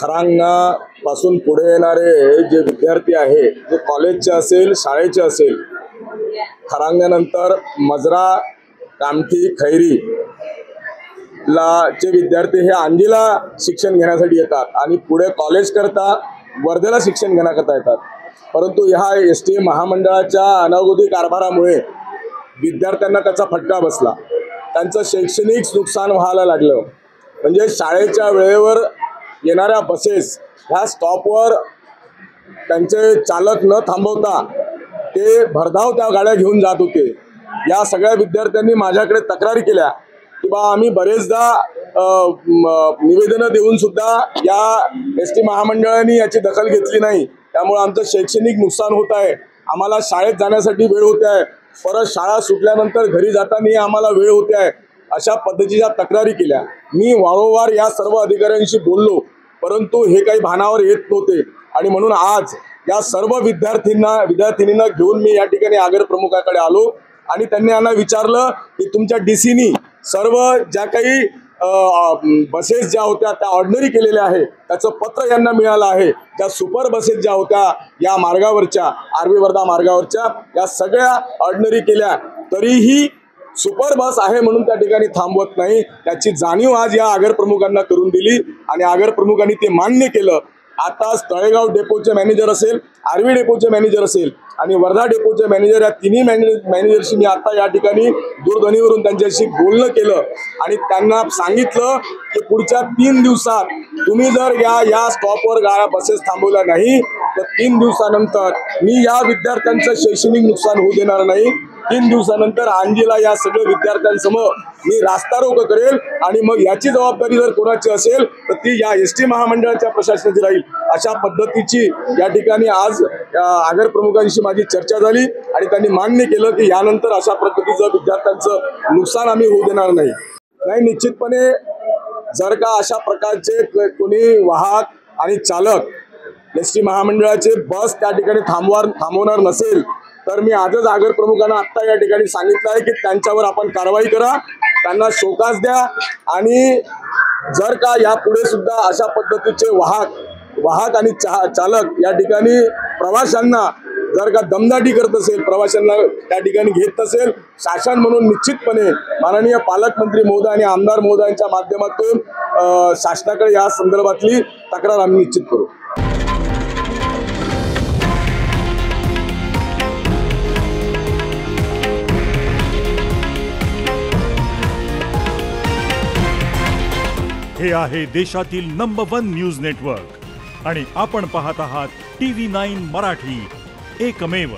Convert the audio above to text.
खरांगणा पासून पुढे येणारे जे विद्यार्थी आहे, जे कॉलेजचे असेल शाळेचे असेल, खरांगण्यानंतर मजरा कामठी खैरी ला चे विद्यार्थी हे आंजीला शिक्षण घेण्यासाठी येतात आणि पुढे कॉलेज करता वर्धेला शिक्षण घेण्याकरता येतात। परंतु ह्या एसटी महामंडळाच्या अनागोदी कारभारामुळे विद्यार्थ्यांना त्याचा फटका बसला। त्यांचं शैक्षणिक नुकसान व्हायला लागलं। म्हणजे शाळेच्या वेळेवर येणाऱ्या बसेस ह्या स्टॉपवर त्यांचे चालक न थांबवता ते भरधाव त्या गाड्या घेऊन जात होते। या सगळ्या विद्यार्थ्यांनी माझ्याकडे तक्रारी केल्या की बा आम्ही बरेचदा निवेदन देऊन सुद्धा या एसटी महामंडळाने याची दखल घेतली नाही, त्यामुळे आमचं शैक्षणिक नुकसान होत आहे। आम्हाला शाळेत जाण्यासाठी वेळ होते आहे, परत शाळा सुटल्यानंतर घरी जाताना आम्हाला वेळ होते आहे, अशा पद्धतीच्या तक्रारी केल्या। मी वारंवार या सर्व अधिकाऱ्यांशी बोललो, परंतु हे काही भानावर येत नव्हते आणि म्हणून आज या सर्व विद्यार्थिनींना घेऊन मी या ठिकाणी आगर प्रमुखाकडे आलो आणि त्यांनी यांना विचारलं की तुमच्या डीसीनी सर्व ज्या काही बसेस ज्या होत्या त्या ऑर्डिनरी केलेल्या आहे, त्याचं पत्र यांना मिळालं आहे। त्या सुपर बसेस ज्या होत्या या मार्गावरच्या आर्वी वर्धा मार्गावरच्या या सगळ्या ऑर्डिनरी केल्या, तरीही सुपर बस आहे म्हणून त्या ठिकाणी थांबवत नाही। त्याची जाणीव आज या आगर प्रमुखांना करून दिली आणि आगर प्रमुखांनी ते मान्य केलं। आता तळेगाव डेपोचे मॅनेजर असेल, आर्वी डेपोचे मॅनेजर असेल आणि वर्धा डेपोचे मॅनेजर, या तिन्ही मॅनेजरशी मी आता या ठिकाणी दूरध्वनीवरून त्यांच्याशी बोलणं केलं आणि त्यांना सांगितलं की पुढच्या 3 दिवसात तुम्ही जर या स्टॉपवर गाड्या बसेस थांबवल्या नाही तर 3 दिवसानंतर मी या विद्यार्थ्यांचं शैक्षणिक नुकसान होऊ देणार नाही। 3 दिवसानंतर आंजीला या सगळ्या विद्यार्थ्यांसमोर मी रास्ता रोको करेल आणि मग याची जबाबदारी जर कोणाची असेल तर ती या एसटी महामंडळाच्या प्रशासनाची राहील। अशा पद्धतीची या ठिकाणी आज आगर प्रमुखांशी माझी चर्चा झाली आणि त्यांनी मान्य केलं की यानंतर अशा पद्धतीचं विद्यार्थ्यांचं नुकसान आम्ही होऊ देणार नाही। निश्चितपणे जर का अशा प्रकारचे कोणी वाहक आणि चालक एसटी महामंडळाचे बस त्या ठिकाणी थांबवणार नसेल तर मी आजच आगर प्रमुखांना आत्ता या ठिकाणी सांगितलं आहे की त्यांच्यावर आपण कारवाई करा, त्यांना शोकास द्या आणि जर का यापुढे सुद्धा अशा पद्धतीचे वाहक आणि चालक या ठिकाणी प्रवाशांना जर का दमदाटी करत असेल, प्रवाशांना त्या ठिकाणी घेत नसेल, शासन म्हणून निश्चितपणे माननीय पालकमंत्री महोदय आणि आमदार महोदयांच्या माध्यमातून शासनाकडे या संदर्भातली तक्रार आम्ही निश्चित करू। हे आहे देशातील नंबर 1 न्यूज नेटवर्क आणि आपण पाहत आहात TV9 मराठी, एकमेव।